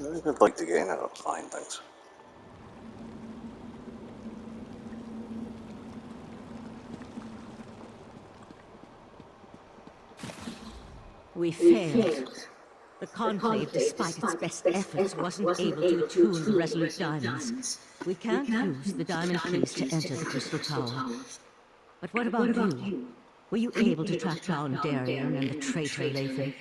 I'd like to gain out of fine things. We failed. The Conclave, despite its best efforts, wasn't able to attune the Resolute Diamonds. We can't use the diamond keys to enter the Crystal Tower. But what about you? Were you able to track down Darien and the traitor Lathan?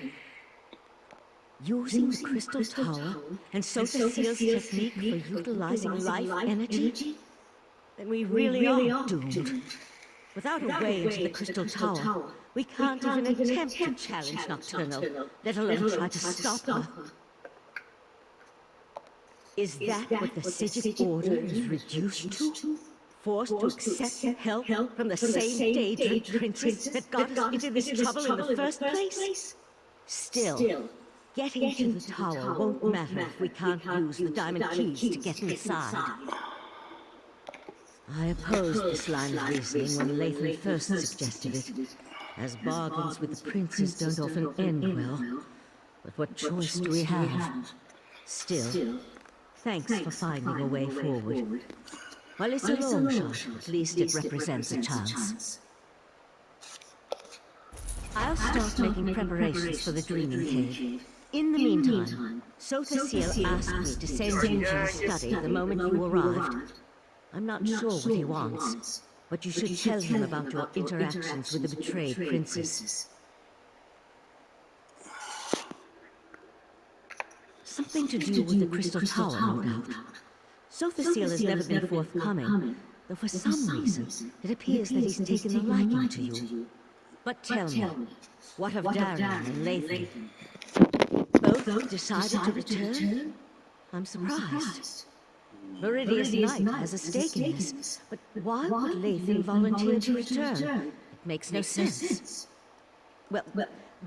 Using the Crystal Tower and Sota Seal's technique for utilizing life energy? Then we really are doomed. Without a way into the Crystal Tower, we can't even attempt to challenge Nocturnal, let alone try to stop her. Is that what the Psijic Order is reduced to? Forced to accept help from the same Daedric princes that got us into this trouble in the first place? Still, getting to the tower won't matter if we can't use the diamond keys to get inside. I opposed this line of reasoning when Lathan first suggested it, as bargains with the princes don't often end well. But what choice do we have? Still, thanks for finding a way forward. While it's a long shot, at least it represents a chance. I'll start making preparations for the Dreaming Cave. In the meantime, Sota Seal asked me to send you to the study the moment you arrived. I'm not sure what he wants, but you should tell him about your interactions with the betrayed princess. Something to do with the Crystal Tower, no doubt. Sota Seal has never been forthcoming, though for some reason it appears that he's taken a liking to you. But tell me, what of Darien and Lathan? Both decided to return? I'm surprised. Meridia's Knight has a stake in this, but why would Lathan volunteer to return? It makes no sense. Well,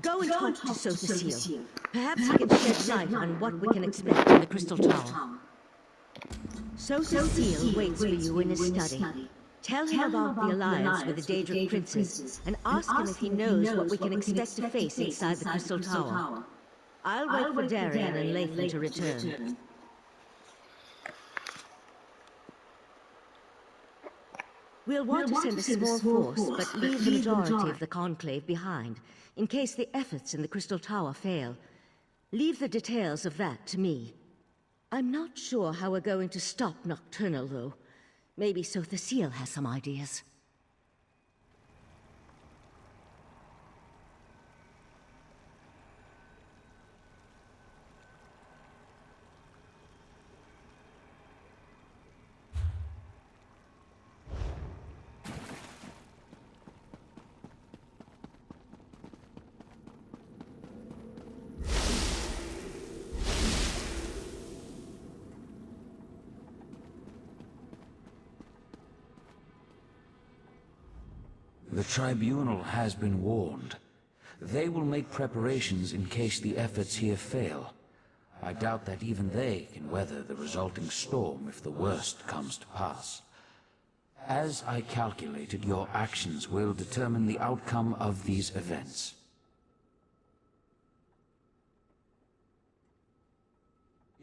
go and talk to Sota Seal. Perhaps he can shed light on what we can expect in the Crystal Tower. Sota Seal waits for you in his study. Tell him about the alliance with the Daedric princes, and ask him if he knows what we can expect to face inside the Crystal Tower. I'll wait for Darien and Lathan to return. We'll want to send a small force, but leave the majority of the Conclave behind, in case the efforts in the Crystal Tower fail. Leave the details of that to me. I'm not sure how we're going to stop Nocturnal, though. Maybe Sota Seal has some ideas. The Tribunal has been warned. They will make preparations in case the efforts here fail. I doubt that even they can weather the resulting storm if the worst comes to pass. As I calculated, your actions will determine the outcome of these events.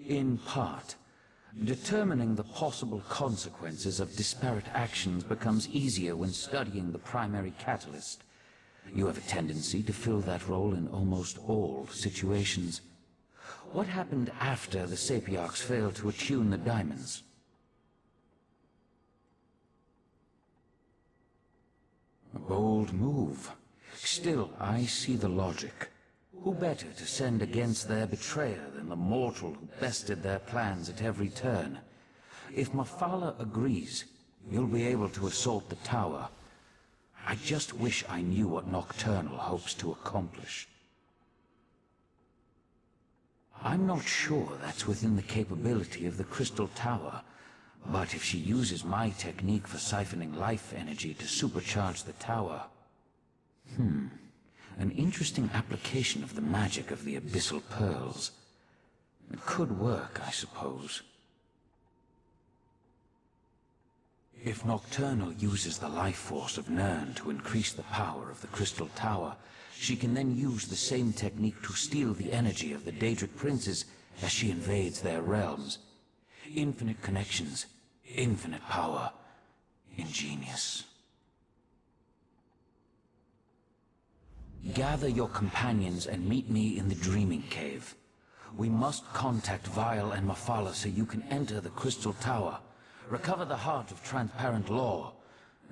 In part, determining the possible consequences of disparate actions becomes easier when studying the primary catalyst. You have a tendency to fill that role in almost all situations. What happened after the Sapiarchs failed to attune the diamonds? A bold move. Still, I see the logic. Who better to send against their betrayer than the mortal who bested their plans at every turn? If Mafala agrees, you'll be able to assault the tower. I just wish I knew what Nocturnal hopes to accomplish. I'm not sure that's within the capability of the Crystal Tower, but if she uses my technique for siphoning life energy to supercharge the tower... An interesting application of the magic of the Abyssal Pearls. It could work, I suppose. If Nocturnal uses the life force of Nirn to increase the power of the Crystal Tower, she can then use the same technique to steal the energy of the Daedric princes as she invades their realms. Infinite connections, infinite power. Ingenious. Gather your companions and meet me in the Dreaming Cave. We must contact Vile and Mephala so you can enter the Crystal Tower, recover the heart of transparent law,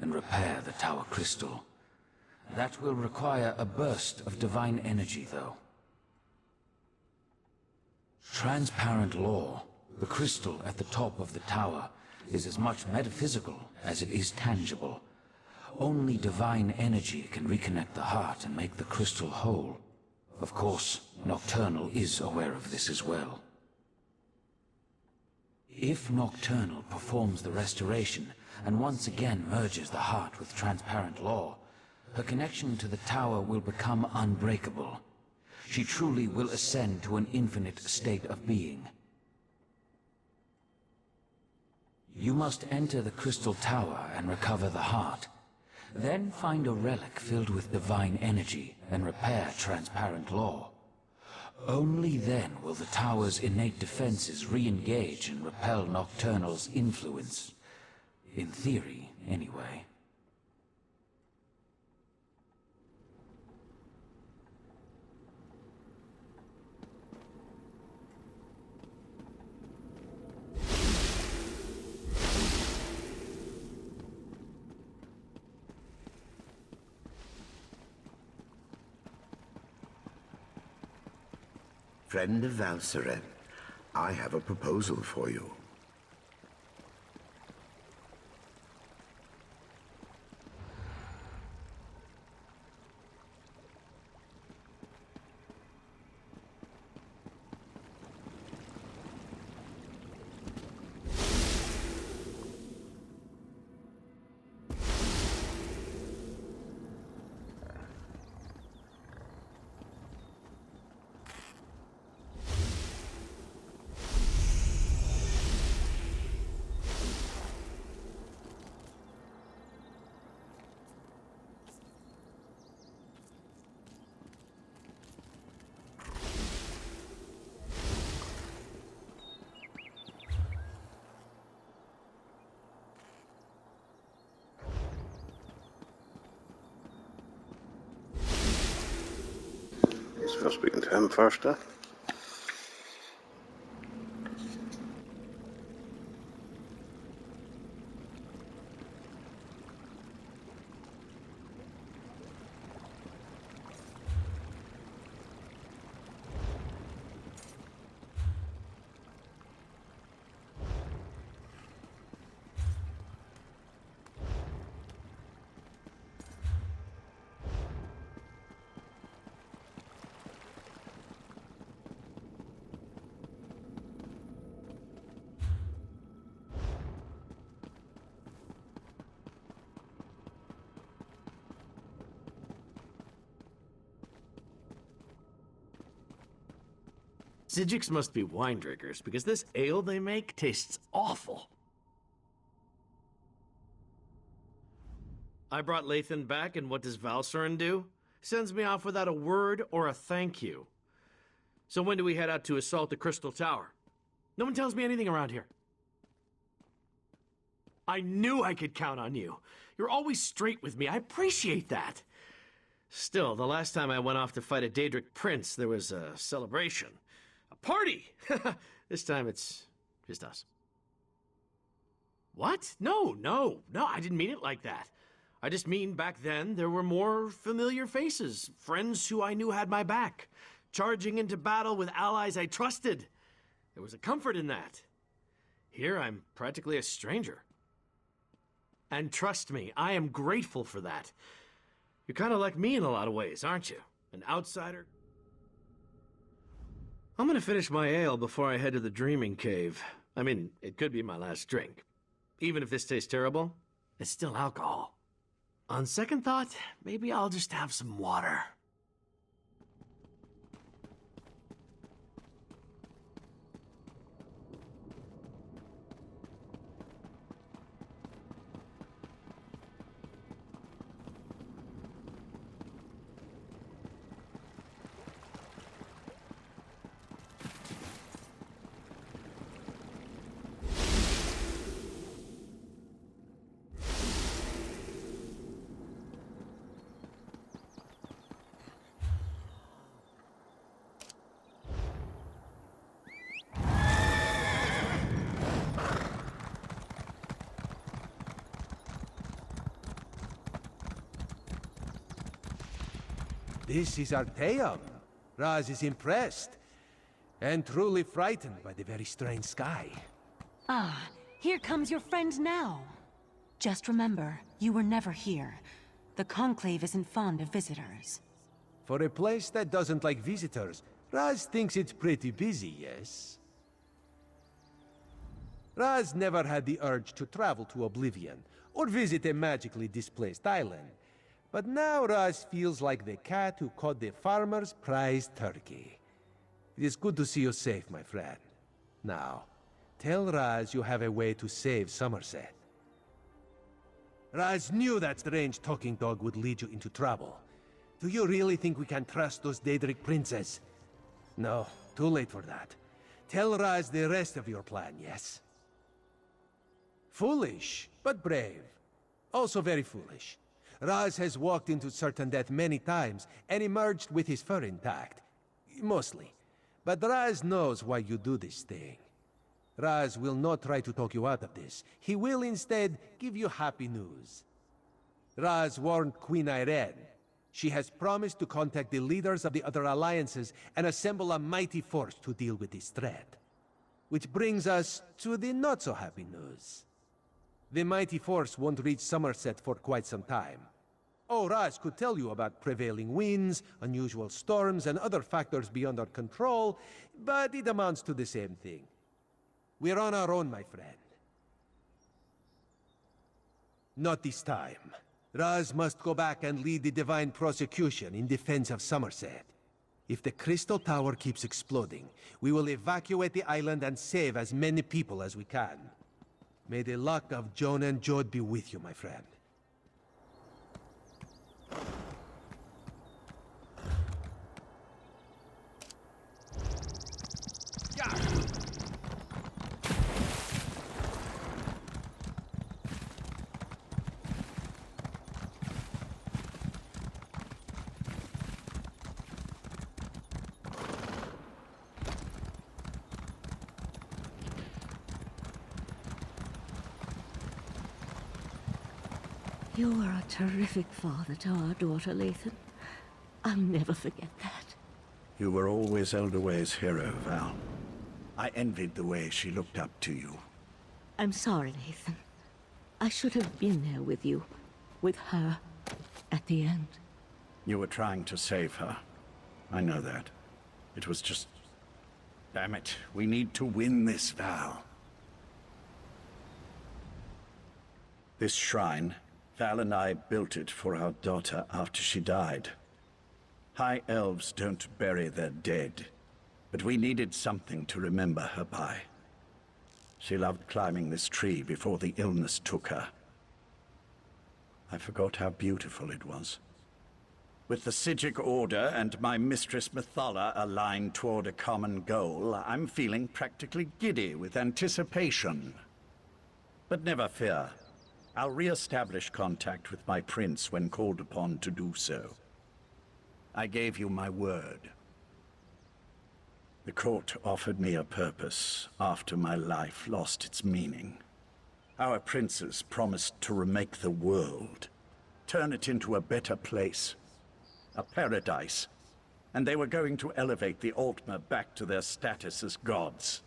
and repair the Tower Crystal. That will require a burst of divine energy, though. Transparent law, the crystal at the top of the tower, is as much metaphysical as it is tangible. Only divine energy can reconnect the heart and make the crystal whole. Of course, Nocturnal is aware of this as well. If Nocturnal performs the restoration and once again merges the heart with transparent law, her connection to the tower will become unbreakable. She truly will ascend to an infinite state of being. You must enter the Crystal Tower and recover the heart. Then find a relic filled with divine energy and repair transparent law. Only then will the tower's innate defenses re-engage and repel Nocturnal's influence. In theory, anyway. Friend of Valseren, I have a proposal for you. So we're speaking to him first, eh? Psijics must be wine drinkers, because this ale they make tastes awful. I brought Lathan back, and what does Valseren do? Sends me off without a word or a thank you. So when do we head out to assault the Crystal Tower? No one tells me anything around here. I knew I could count on you. You're always straight with me. I appreciate that. Still, the last time I went off to fight a Daedric prince, there was a celebration. A party! This time it's just us. What? No, I didn't mean it like that. I just mean back then there were more familiar faces, friends who I knew had my back, charging into battle with allies I trusted. There was a comfort in that. Here I'm practically a stranger. And trust me, I am grateful for that. You're kind of like me in a lot of ways, aren't you? An outsider. I'm gonna finish my ale before I head to the Dreaming Cave. I mean, it could be my last drink. Even if this tastes terrible, it's still alcohol. On second thought, maybe I'll just have some water. This is Arteum. Raz is impressed, and truly frightened by the very strange sky. Ah, here comes your friend now. Just remember, you were never here. The Conclave isn't fond of visitors. For a place that doesn't like visitors, Raz thinks it's pretty busy, yes? Raz never had the urge to travel to Oblivion, or visit a magically displaced island. But now Raz feels like the cat who caught the farmer's prized turkey. It is good to see you safe, my friend. Now, tell Raz you have a way to save Somerset. Raz knew that strange talking dog would lead you into trouble. Do you really think we can trust those Daedric princes? No, too late for that. Tell Raz the rest of your plan, yes? Foolish, but brave. Also very foolish. Raz has walked into certain death many times and emerged with his fur intact. Mostly. But Raz knows why you do this thing. Raz will not try to talk you out of this. He will instead give you happy news. Raz warned Queen Irene. She has promised to contact the leaders of the other alliances and assemble a mighty force to deal with this threat. Which brings us to the not-so-happy news. The mighty force won't reach Somerset for quite some time. Oh, Raz could tell you about prevailing winds, unusual storms, and other factors beyond our control, but it amounts to the same thing. We're on our own, my friend. Not this time. Raz must go back and lead the divine prosecution in defense of Somerset. If the Crystal Tower keeps exploding, we will evacuate the island and save as many people as we can. May the luck of Joan and Jode be with you, my friend. You are a terrific father to our daughter, Lathan. I'll never forget that. You were always Elderway's hero, Val. I envied the way she looked up to you. I'm sorry, Lathan. I should have been there with you, with her, at the end. You were trying to save her. I know that. It was just... Damn it, we need to win this, Val. This shrine, Val and I built it for our daughter after she died. High elves don't bury their dead, but we needed something to remember her by. She loved climbing this tree before the illness took her. I forgot how beautiful it was. With the Psijic Order and my mistress Methala aligned toward a common goal, I'm feeling practically giddy with anticipation. But never fear. I'll re-establish contact with my prince when called upon to do so. I gave you my word. The court offered me a purpose after my life lost its meaning. Our princes promised to remake the world, turn it into a better place, a paradise, and they were going to elevate the Altmer back to their status as gods.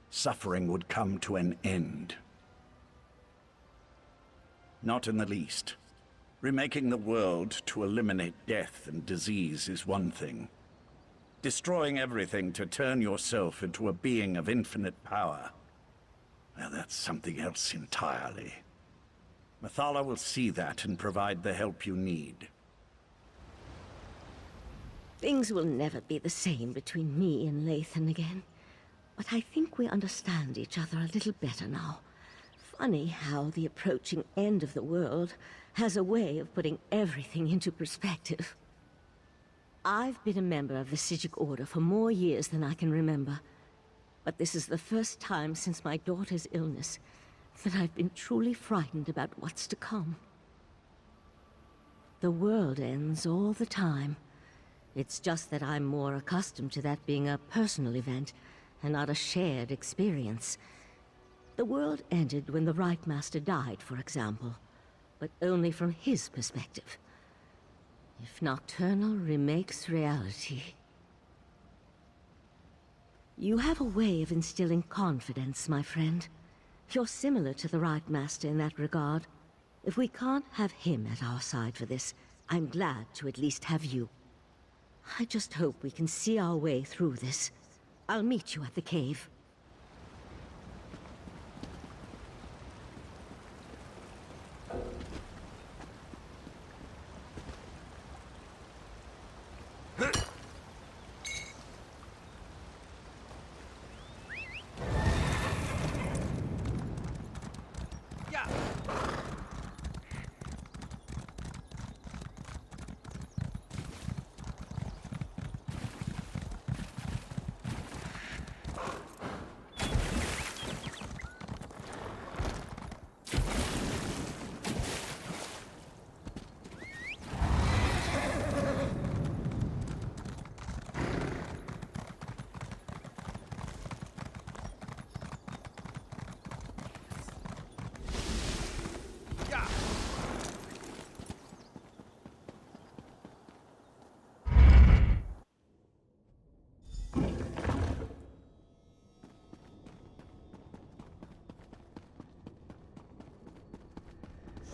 Suffering would come to an end. Not in the least. Remaking the world to eliminate death and disease is one thing. Destroying everything to turn yourself into a being of infinite power, well, that's something else entirely. Methala will see that and provide the help you need. Things will never be the same between me and Lathan again. But I think we understand each other a little better now. Funny how the approaching end of the world has a way of putting everything into perspective. I've been a member of the Psijic Order for more years than I can remember. But this is the first time since my daughter's illness that I've been truly frightened about what's to come. The world ends all the time. It's just that I'm more accustomed to that being a personal event and not a shared experience. The world ended when the Right Master died, for example, but only from his perspective. if Nocturnal remakes reality. You have a way of instilling confidence, my friend. You're similar to the Right Master in that regard. If we can't have him at our side for this, I'm glad to at least have you. I just hope we can see our way through this. I'll meet you at the cave.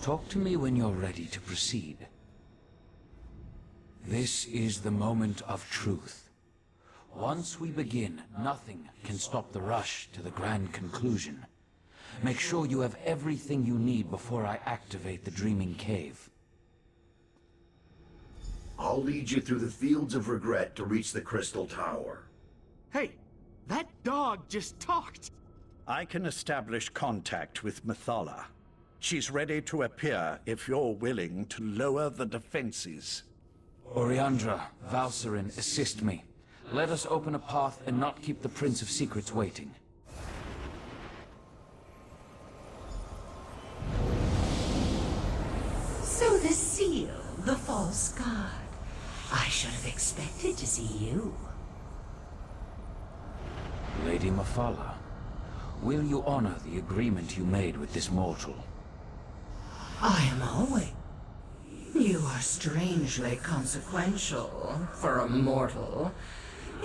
Talk to me when you're ready to proceed. This is the moment of truth. Once we begin, nothing can stop the rush to the grand conclusion. Make sure you have everything you need before I activate the Dreaming Cave. I'll lead you through the fields of regret to reach the Crystal Tower. Hey, that dog just talked! I can establish contact with Methala. She's ready to appear if you're willing to lower the defenses. Oriandra, Valsarin, assist me. Let us open a path and not keep the Prince of Secrets waiting. So the seal, the false god. I should have expected to see you. Lady Methala, will you honor the agreement you made with this mortal? I am always... You are strangely consequential for a mortal.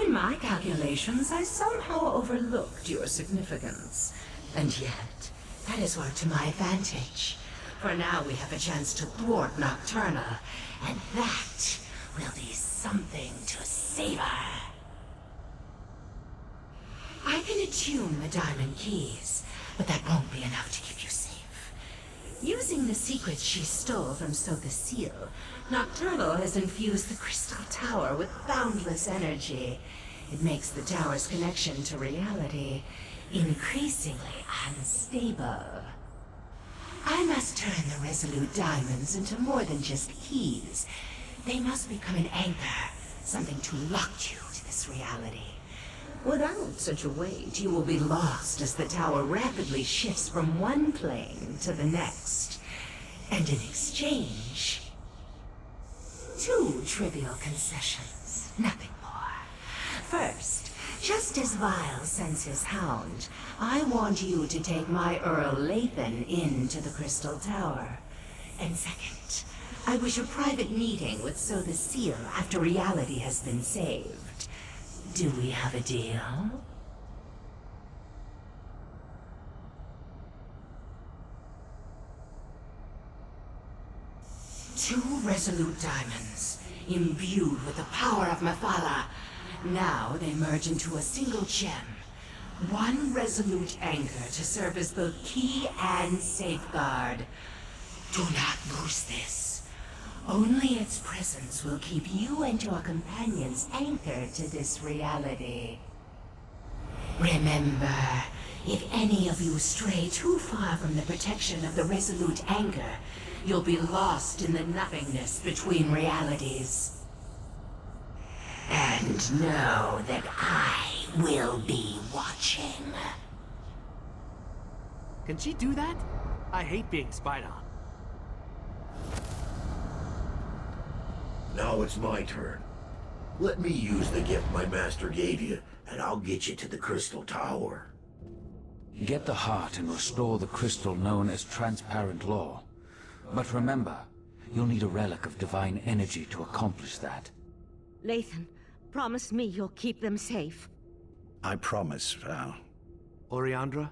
In my calculations, I somehow overlooked your significance. And yet, that is worked to my advantage. For now we have a chance to thwart Nocturna, and that will be something to savor. I can attune the diamond keys, but that won't be enough to keep you safe. Using the secrets she stole from So the Seal, Nocturnal has infused the Crystal Tower with boundless energy. It makes the tower's connection to reality increasingly unstable. I must turn the Resolute Diamonds into more than just keys. They must become an anchor, something to lock you to this reality. Without such a weight, you will be lost as the tower rapidly shifts from one plane to the next. And in exchange, 2 trivial concessions, nothing more. First, just as Vile sends his hound, I want you to take my Earl Lathan into the Crystal Tower. And second, I wish a private meeting with So the Seal after reality has been saved. Do we have a deal? Two resolute diamonds, imbued with the power of Methala. Now they merge into a single gem. One resolute anchor to serve as both key and safeguard. Do not lose this. Only its presence will keep you and your companions anchored to this reality. Remember, if any of you stray too far from the protection of the resolute anchor, you'll be lost in the nothingness between realities. And know that I will be watching. Can she do that? I hate being spied on. Now it's my turn. Let me use the gift my master gave you, and I'll get you to the Crystal Tower. Get the heart and restore the crystal known as transparent law. But remember, You'll need a relic of divine energy to accomplish that. Lathan, promise me you'll keep them safe. I promise, Val. Oriandra,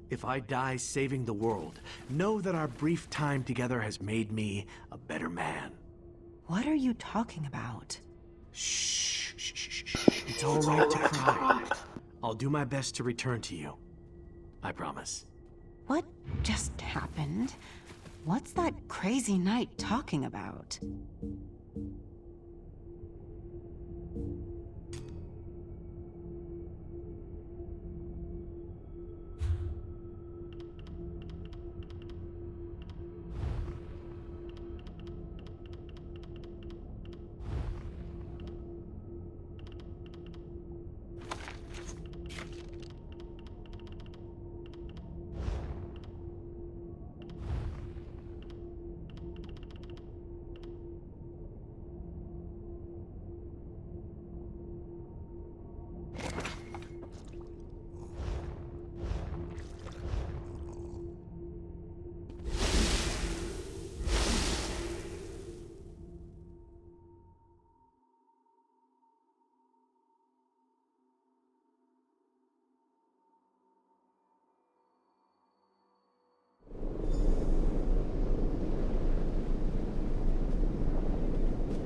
if I die saving the world, know that our brief time together has made me a better man. What are you talking about? Shh, shh, shh, shh. It's all right to cry. I'll do my best to return to you. I promise. What just happened? What's that crazy knight talking about?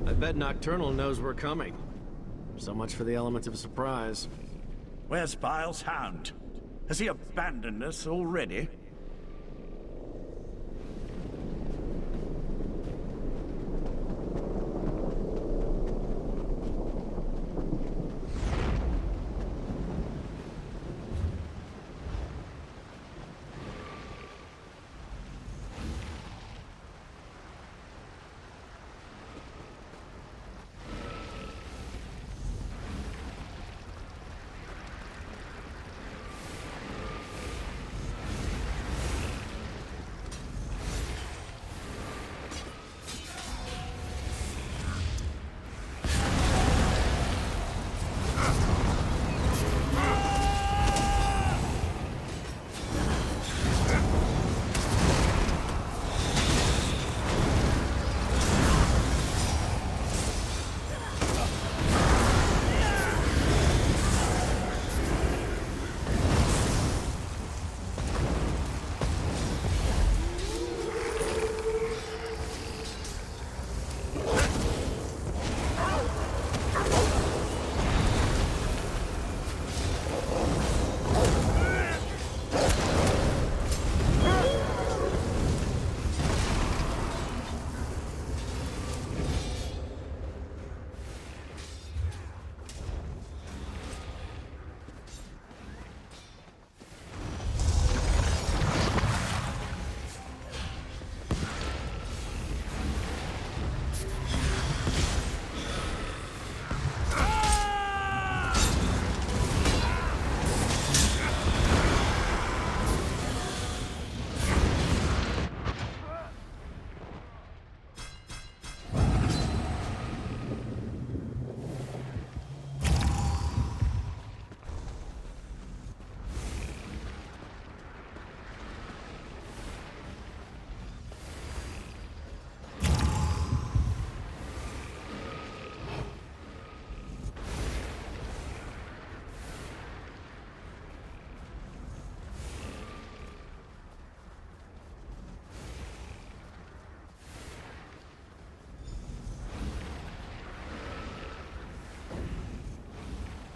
I bet Nocturnal knows we're coming. So much for the element of surprise. Where's Bile's hound? Has he abandoned us already?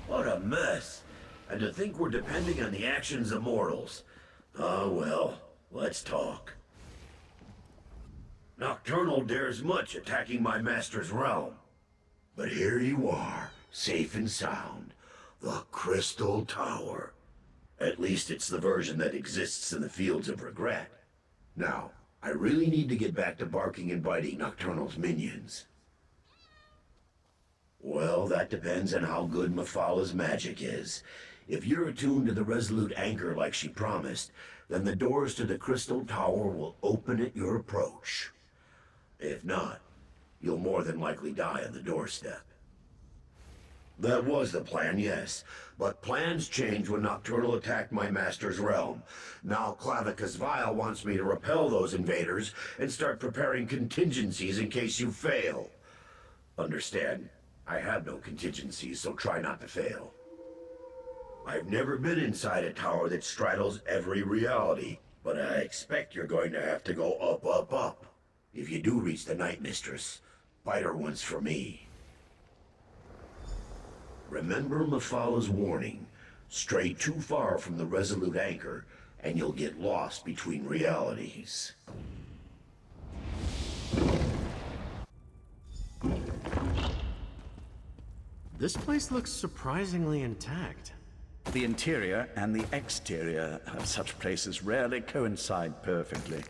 What a mess. And to think we're depending on the actions of mortals. Ah, well, let's talk. Nocturnal dares much attacking my master's realm. But here you are, safe and sound. The Crystal Tower. At least it's the version that exists in the Fields of Regret. Now, I really need to get back to barking and biting Nocturnal's minions. Well, that depends on how good Mafala's magic is. If you're attuned to the Resolute Anchor like she promised, then the doors to the Crystal Tower will open at your approach. If not, you'll more than likely die on the doorstep. That was the plan, yes. But plans change when Nocturnal attacked my master's realm. Now Clavicus Vile wants me to repel those invaders and start preparing contingencies in case you fail. Understand, I have no contingencies, so try not to fail. I've never been inside a tower that straddles every reality, but I expect you're going to have to go up, up, up. If you do reach the Night Mistress, fight her once for me. Remember Mephalah's warning. Stray too far from the resolute anchor, and you'll get lost between realities. This place looks surprisingly intact. The interior and the exterior of such places rarely coincide perfectly.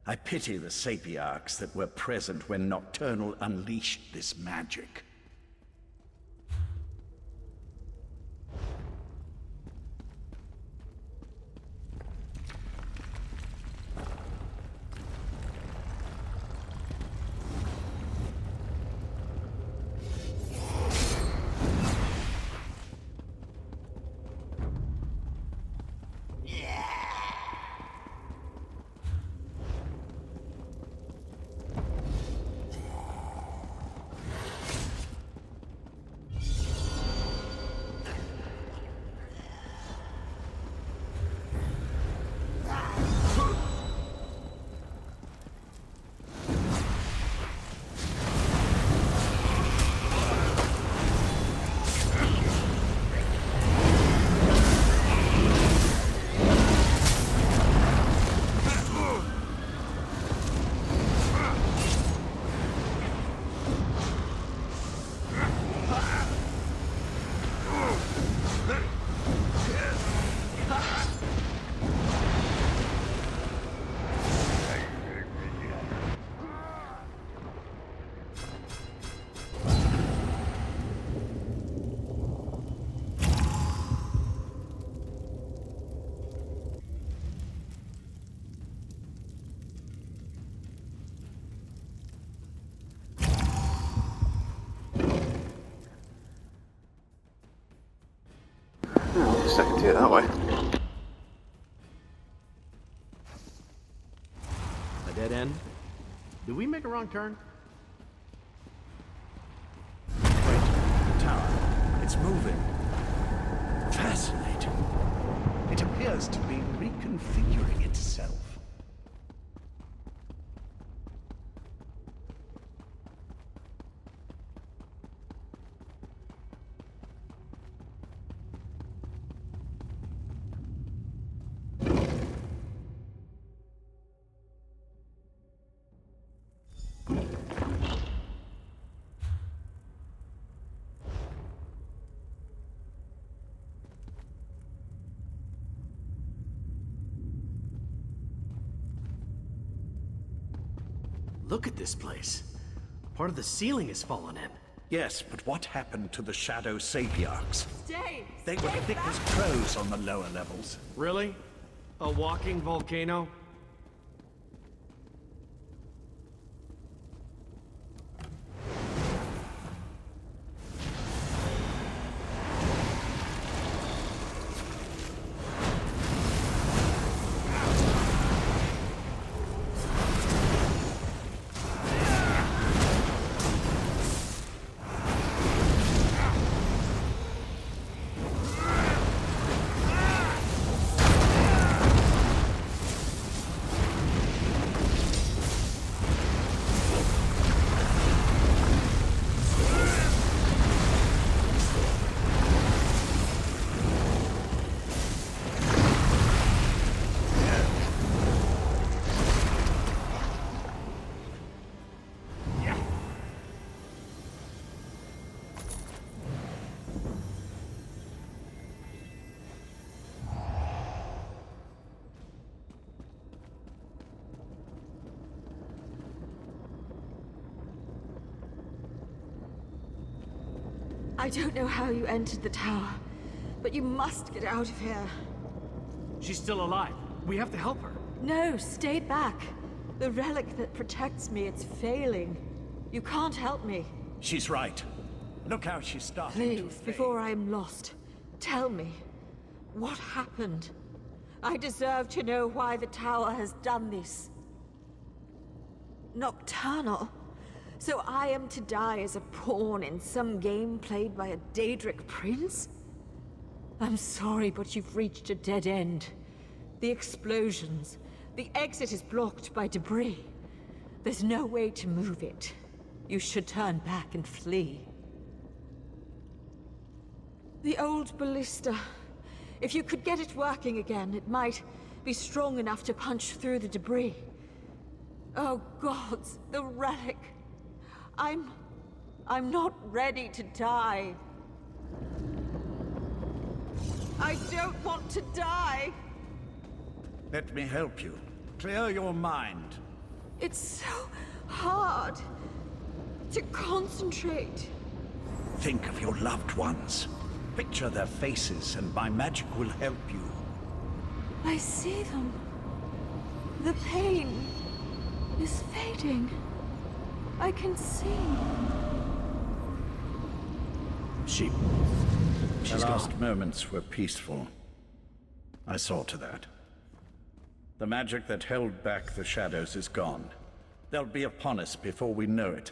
I pity the sapiarchs that were present when Nocturnal unleashed this magic. I can do it that way. A dead end? Did we make a wrong turn? Wait, the tower. It's moving. Fascinating. It appears to be reconfiguring itself. Look at this place. Part of the ceiling has fallen in. Yes, but what happened to the Shadow Sapiarchs? Stay! They were thick as crows on the lower levels. Really? A walking volcano? I don't know how you entered the tower, but you must get out of here. She's still alive. We have to help her. No, stay back. The relic that protects me, it's failing. You can't help me. She's right. Look how she's starting to Please, fade. before I am lost, tell me, what happened? I deserve to know why the tower has done this. Nocturnal? So I am to die as a pawn in some game played by a Daedric prince? I'm sorry, but you've reached a dead end. The explosions. The exit is blocked by debris. There's no way to move it. You should turn back and flee. The old ballista. If you could get it working again, it might be strong enough to punch through the debris. Oh gods, the relic. I'm not ready to die. I don't want to die! Let me help you. Clear your mind. It's so hard to concentrate. Think of your loved ones. Picture their faces, and my magic will help you. I see them. The pain is fading. I can see. She's last moments were peaceful. I saw to that. The magic that held back the shadows is gone. They'll be upon us before we know it.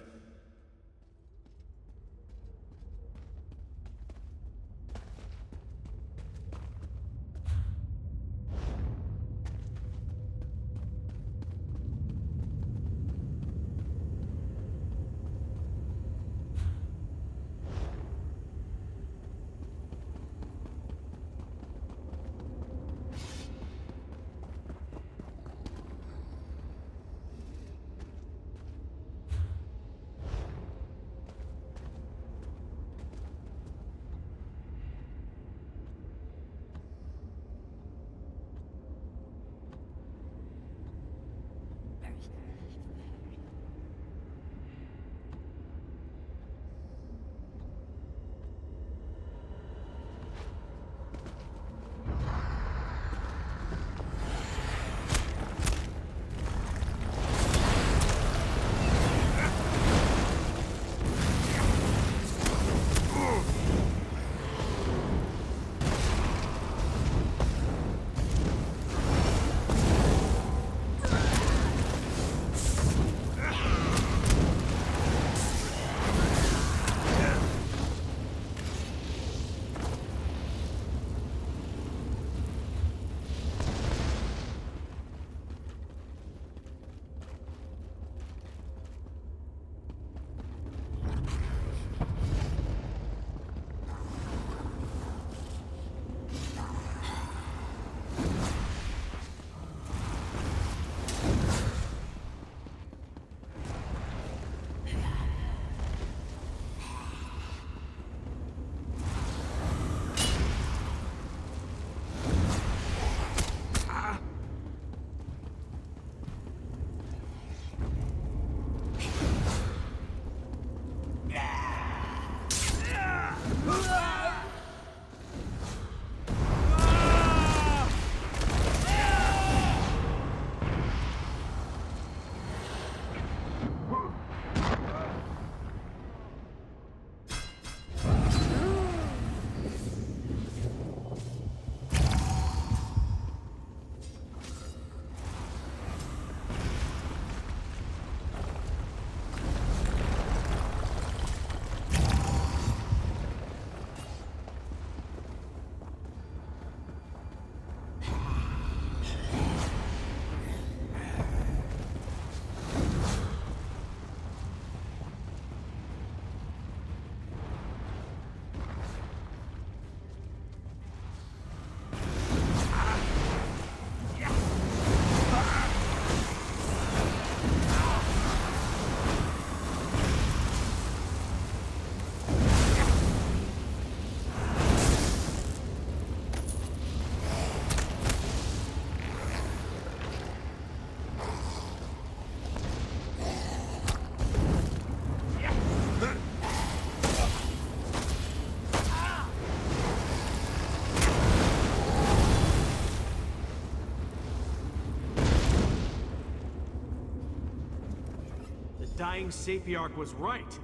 Dying Sapiarch was right.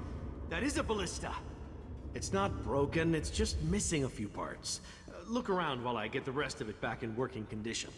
That is a ballista. It's not broken, it's just missing a few parts. Look around while I get the rest of it back in working condition.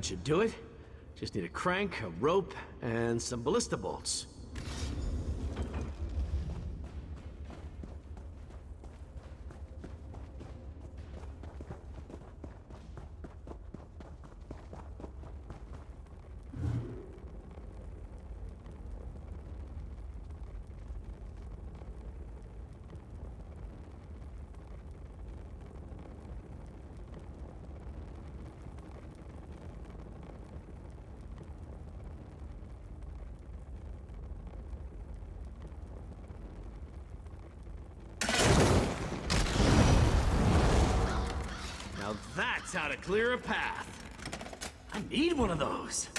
That should do it. Just need a crank, a rope, and some ballista bolts. Now that's how to clear a path. I need one of those.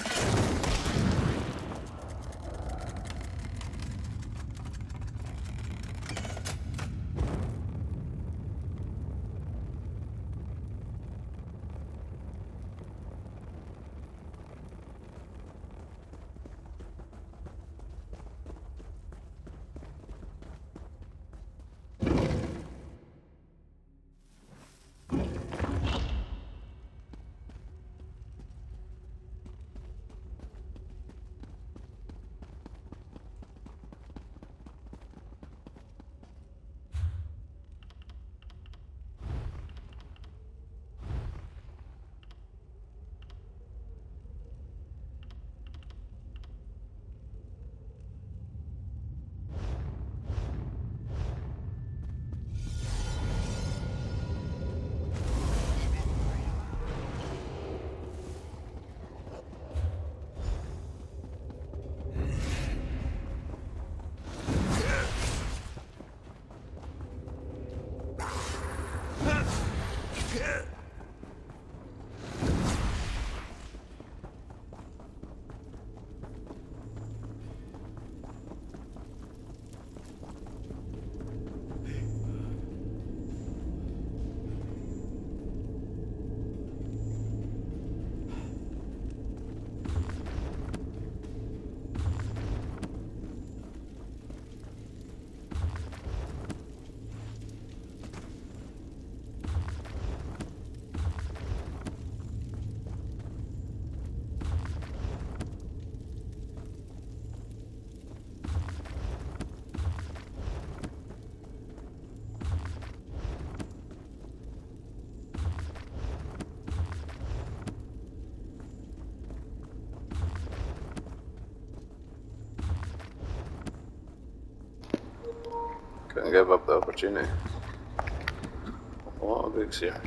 Couldn't give up the opportunity. A lot of books here.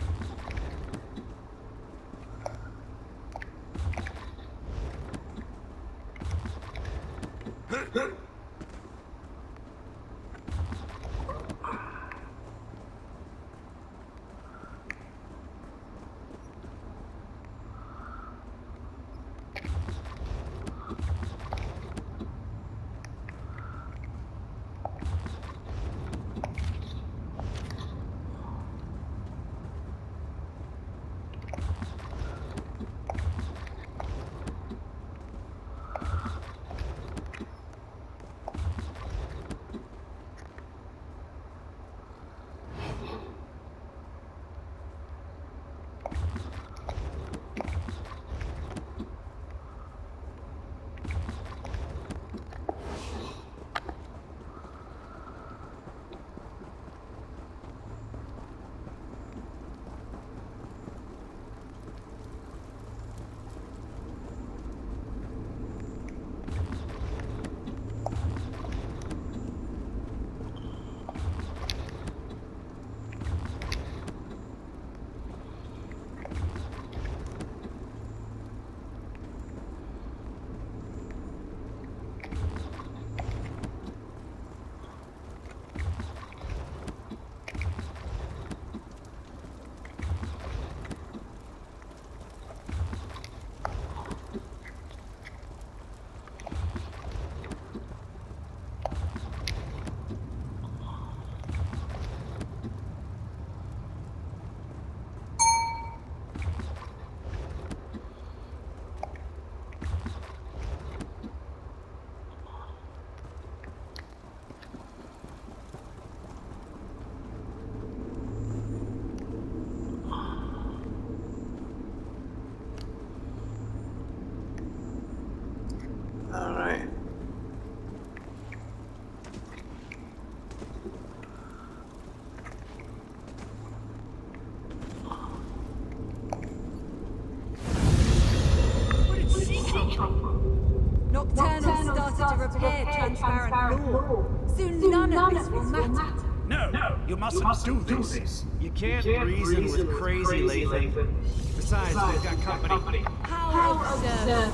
Soon none of this will matter. No, you mustn't do this. You can't reason with crazy, Lathan. Besides, we've got company. How observant.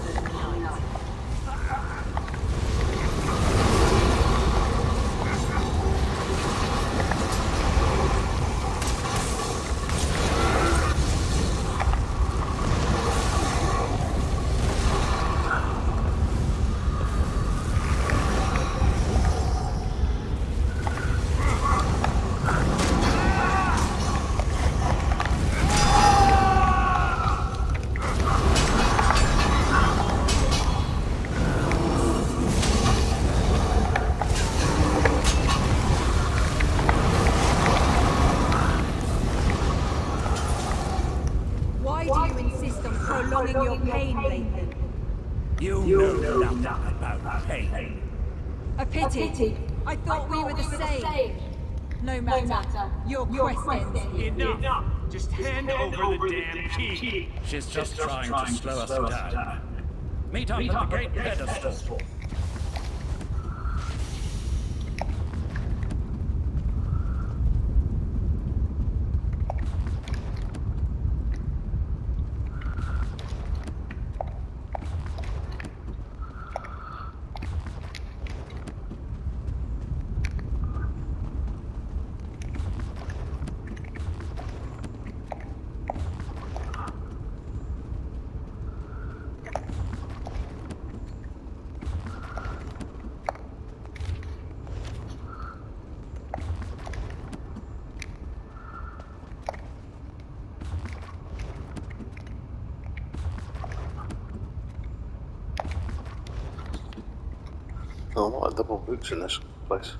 Why do you insist on prolonging your pain, Lathan? You know nothing about pain. A pity. I thought we were the same. No matter. Your quest ends here. Enough! Just hand over the damn key. She's just trying to slow us down. Meet up at the gate pedestal. Oh, what a double boots in this place.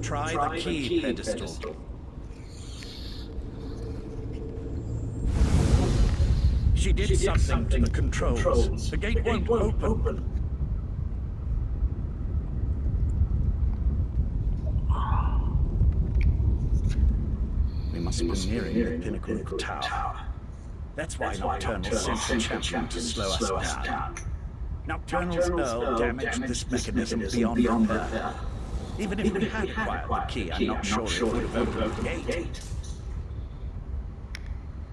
Try the key pedestal. She did something to the controls. The gate won't open. We must be nearing the pinnacle of the tower. That's why Nocturnal sent the champion to slow us down. Nocturnal's Earl damaged this mechanism beyond repair. Even if we had acquired the key, I'm not sure it would have opened the gate.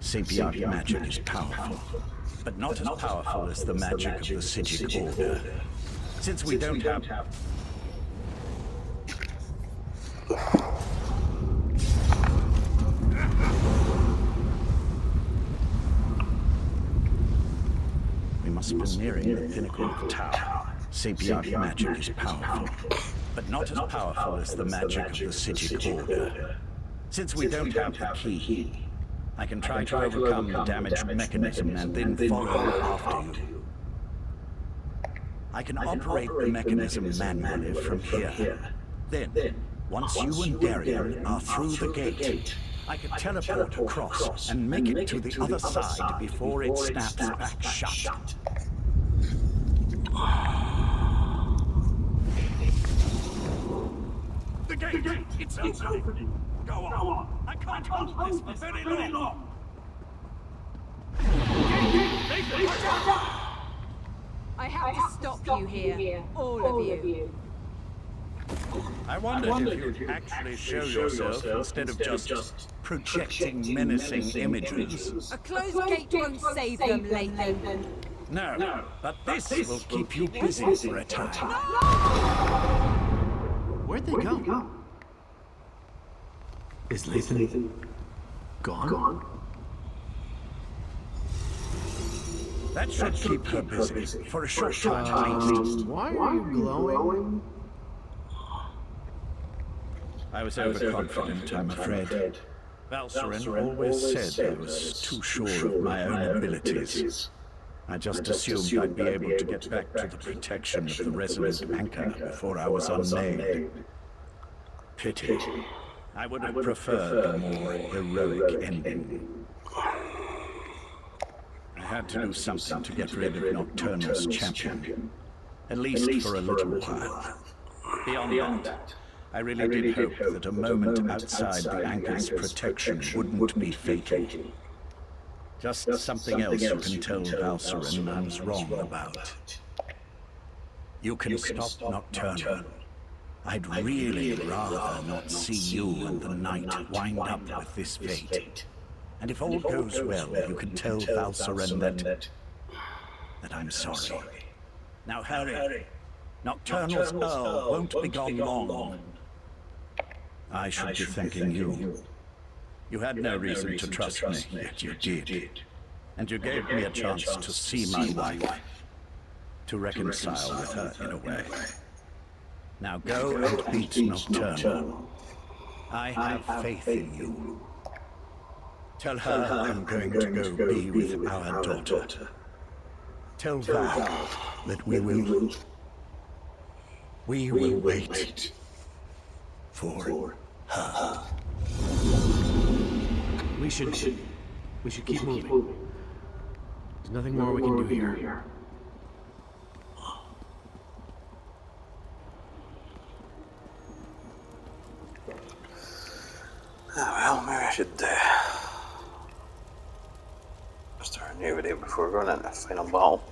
Sapient magic is powerful, but not as powerful as the magic of the Psijic Order. Since we don't have... We must be nearing the pinnacle of the tower. Sapient magic is powerful, but not as powerful as the magic of the Psijic Order. Since we don't have the key, I can try to overcome the damaged mechanism and then follow after you. I can operate the mechanism manually from here. Then, once you and Darien are through the gate, I can teleport across and make it to the other side before it snaps back shut. The gate! It's opening! Go on! I can't hold this for very long! I have to stop you here, all of you. I wondered if you'd actually show yourself instead of just projecting menacing images. A closed gate won't save them, Lathan. No, but this will keep you busy for a time. Where'd they go? Is Lathan gone? That should keep her busy for a short time at least. Why are you glowing? I was overconfident, I'm afraid. Valcerin always said I was too sure of my own abilities. I just assumed I'd be able to get back to the protection of the Resolute Anchor before I was unmade. Pity. I would have preferred a more heroic ending. I had to do something to get rid of Nocturnal's champion. At least for a little while. Beyond that, I really did hope that a moment outside the Anchor's protection wouldn't be fatal. Just something else you can tell Valcerin I was wrong about. You can stop Nocturnal. I'd really rather not see you and the Knight wind up with this fate. And if all goes well, you can tell Valcerin that I'm sorry. Now hurry. Nocturnal's Earl won't be gone long. I should be thanking you. You had no reason to trust me, yet you did. And you gave me a chance to see my wife, to reconcile with her in a way. Now go and beat Nocturnal. I have faith in you. Tell her I'm going to go be with our daughter. Tell Val that we will wait for her. We should keep moving. There's nothing more we can do here. Well, maybe I should start a new video before going into final battle.